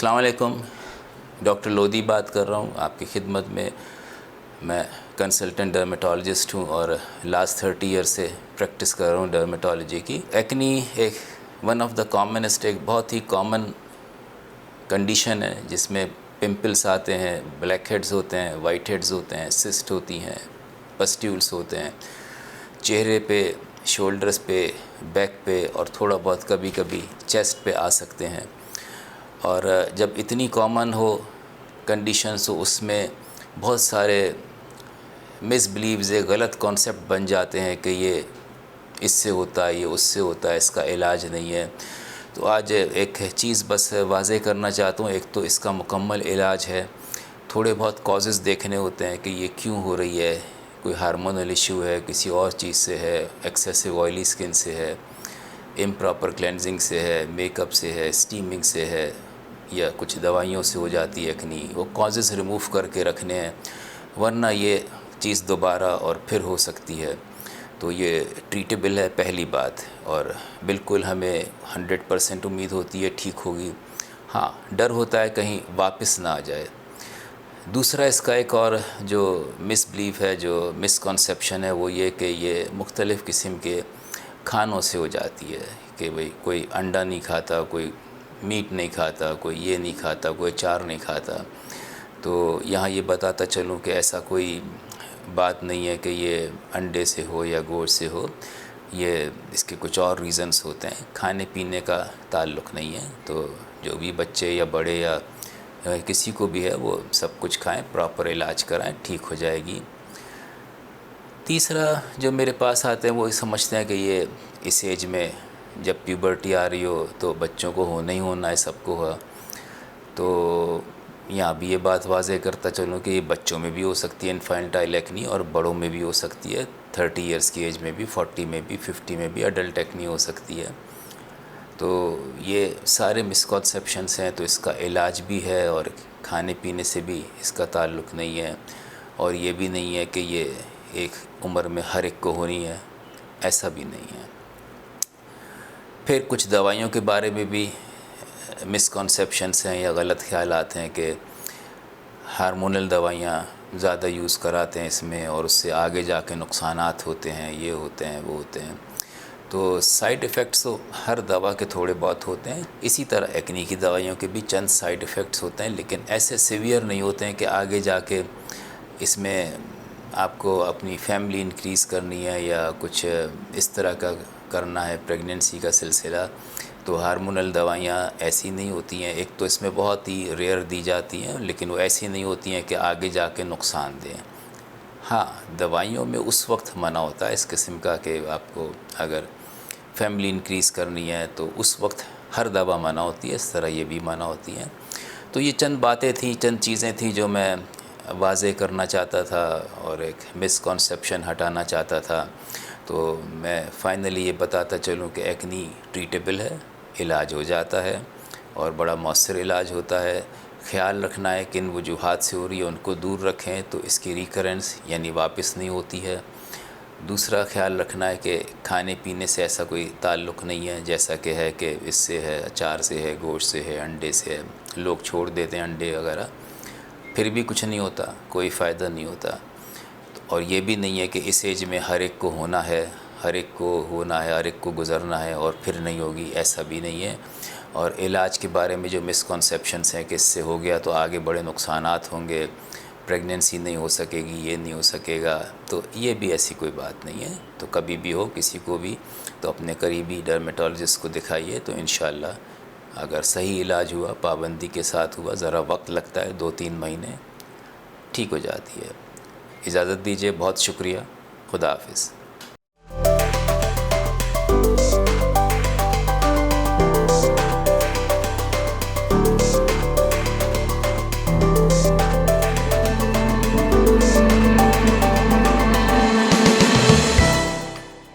السلام علیکم، ڈاکٹر لودھی بات کر رہا ہوں آپ کی خدمت میں. میں کنسلٹنٹ ڈرمیٹالوجسٹ ہوں اور لاسٹ 30 ایئر سے پریکٹس کر رہا ہوں ڈرمیٹالوجی کی. ایکنی ایک ون آف دا کامنسٹ، ایک بہت ہی کامن کنڈیشن ہے جس میں پمپلس آتے ہیں، بلیک ہیڈز ہوتے ہیں، وائٹ ہیڈز ہوتے ہیں، سسٹ ہوتی ہیں، پسٹیولس ہوتے ہیں چہرے پہ، شولڈرز پہ، بیک پہ، اور تھوڑا بہت کبھی کبھی چیسٹ پہ آ سکتے ہیں. اور جب اتنی کامن ہو کنڈیشنز تو اس میں بہت سارے مس بلیوز، غلط کانسیپٹ بن جاتے ہیں کہ یہ اس سے ہوتا ہے، یہ اس سے ہوتا ہے، اس کا علاج نہیں ہے. تو آج ایک چیز بس واضح کرنا چاہتا ہوں. ایک تو اس کا مکمل علاج ہے. تھوڑے بہت کازز دیکھنے ہوتے ہیں کہ یہ کیوں ہو رہی ہے. کوئی ہارمونل ایشو ہے، کسی اور چیز سے ہے، ایکسیسو آئلی اسکن سے ہے، امپراپر کلینزنگ سے ہے، میک اپ سے ہے، اسٹیمنگ سے ہے، یا کچھ دوائیوں سے ہو جاتی ہے ایکنی. وہ کازز ریموو کر کے رکھنے ہیں، ورنہ یہ چیز دوبارہ اور پھر ہو سکتی ہے. تو یہ ٹریٹیبل ہے پہلی بات، اور بالکل ہمیں 100% امید ہوتی ہے ٹھیک ہوگی. ہاں، ڈر ہوتا ہے کہیں واپس نہ آ جائے. دوسرا اس کا ایک اور جو مس بلیف ہے، جو مس کنسیپشن ہے، وہ یہ کہ یہ مختلف قسم کے کھانوں سے ہو جاتی ہے. کہ بھئی کوئی انڈا نہیں کھاتا، کوئی میٹ نہیں کھاتا، کوئی یہ نہیں کھاتا، کوئی اچار نہیں کھاتا. تو یہاں یہ بتاتا چلوں کہ ایسا کوئی بات نہیں ہے کہ یہ انڈے سے ہو یا گوشت سے ہو. یہ اس کے کچھ اور ریزنز ہوتے ہیں، کھانے پینے کا تعلق نہیں ہے. تو جو بھی بچے یا بڑے یا کسی کو بھی ہے وہ سب کچھ کھائیں، پراپر علاج کرائیں، ٹھیک ہو جائے گی. تیسرا جو میرے پاس آتے ہیں وہ سمجھتے ہیں کہ یہ اس ایج میں جب پیوبرٹی آ رہی ہو تو بچوں کو ہونا ہی ہونا ہے، سب کو ہوا. تو یہاں بھی یہ بات واضح کرتا چلوں کہ یہ بچوں میں بھی ہو سکتی ہے انفینٹائل ایکنی، اور بڑوں میں بھی ہو سکتی ہے. 30 ایئرس کی ایج میں بھی، 40 میں بھی، 50 میں بھی اڈلٹ ایکنی ہو سکتی ہے. تو یہ سارے مسکنسیپشنس ہیں. تو اس کا علاج بھی ہے، اور کھانے پینے سے بھی اس کا تعلق نہیں ہے. اور یہ بھی نہیں ہے کہ یہ ایک عمر میں ہر ایک کو ہونی ہے، ایسا بھی نہیں ہے. پھر کچھ دوائیوں کے بارے میں بھی مسکنسیپشنس ہیں یا غلط خیالات ہیں کہ ہارمونل دوائیاں زیادہ یوز کراتے ہیں اس میں، اور اس سے آگے جا کے نقصانات ہوتے ہیں، یہ ہوتے ہیں، وہ ہوتے ہیں. تو سائیڈ ایفیکٹس تو ہر دوا کے تھوڑے بہت ہوتے ہیں. اسی طرح ایکنی کی دوائیوں کے بھی چند سائیڈ ایفیکٹس ہوتے ہیں، لیکن ایسے سیویئر نہیں ہوتے ہیں کہ آگے جا کے اس میں آپ کو اپنی فیملی انکریز کرنی ہے یا کچھ اس طرح کا کرنا ہے، پریگننسی کا سلسلہ. تو ہارمونل دوائیاں ایسی نہیں ہوتی ہیں. ایک تو اس میں بہت ہی ریئر دی جاتی ہیں، لیکن وہ ایسی نہیں ہوتی ہیں کہ آگے جا کے نقصان دیں. ہاں، دوائیوں میں اس وقت منع ہوتا ہے اس قسم کا کہ آپ کو اگر فیملی انکریز کرنی ہے تو اس وقت ہر دوا منع ہوتی ہے، اس طرح یہ بھی منع ہوتی ہیں. تو یہ چند باتیں تھیں، چند چیزیں تھیں جو میں واضح کرنا چاہتا تھا اور ایک مسکنسیپشن ہٹانا چاہتا تھا. تو میں فائنلی یہ بتاتا چلوں کہ ایکنی ٹریٹیبل ہے، علاج ہو جاتا ہے، اور بڑا مؤثر علاج ہوتا ہے. خیال رکھنا ہے کہ ان وجوہات سے ہو رہی ہے ان کو دور رکھیں تو اس کی ریکرنس یعنی واپس نہیں ہوتی ہے. دوسرا خیال رکھنا ہے کہ کھانے پینے سے ایسا کوئی تعلق نہیں ہے جیسا کہ ہے کہ اس سے ہے، اچار سے ہے، گوشت سے ہے، انڈے سے ہے. لوگ چھوڑ دیتے ہیں انڈے وغیرہ، پھر بھی کچھ نہیں ہوتا، کوئی فائدہ نہیں ہوتا. اور یہ بھی نہیں ہے کہ اس ایج میں ہر ایک کو ہونا ہے، ہر ایک کو ہونا ہے، ہر ایک کو گزرنا ہے اور پھر نہیں ہوگی، ایسا بھی نہیں ہے. اور علاج کے بارے میں جو مسکنسیپشنس ہیں کہ اس سے ہو گیا تو آگے بڑے نقصانات ہوں گے، پریگننسی نہیں ہو سکے گی، یہ نہیں ہو سکے گا، تو یہ بھی ایسی کوئی بات نہیں ہے. تو کبھی بھی ہو کسی کو بھی تو اپنے قریبی ڈرمیٹالوجسٹ کو دکھائیے، تو انشاءاللہ اگر صحیح علاج ہوا، پابندی کے ساتھ ہوا، ذرا وقت لگتا ہے 2-3 مہینے، ٹھیک ہو جاتی ہے. اجازت دیجیے، بہت شکریہ، خدا حافظ.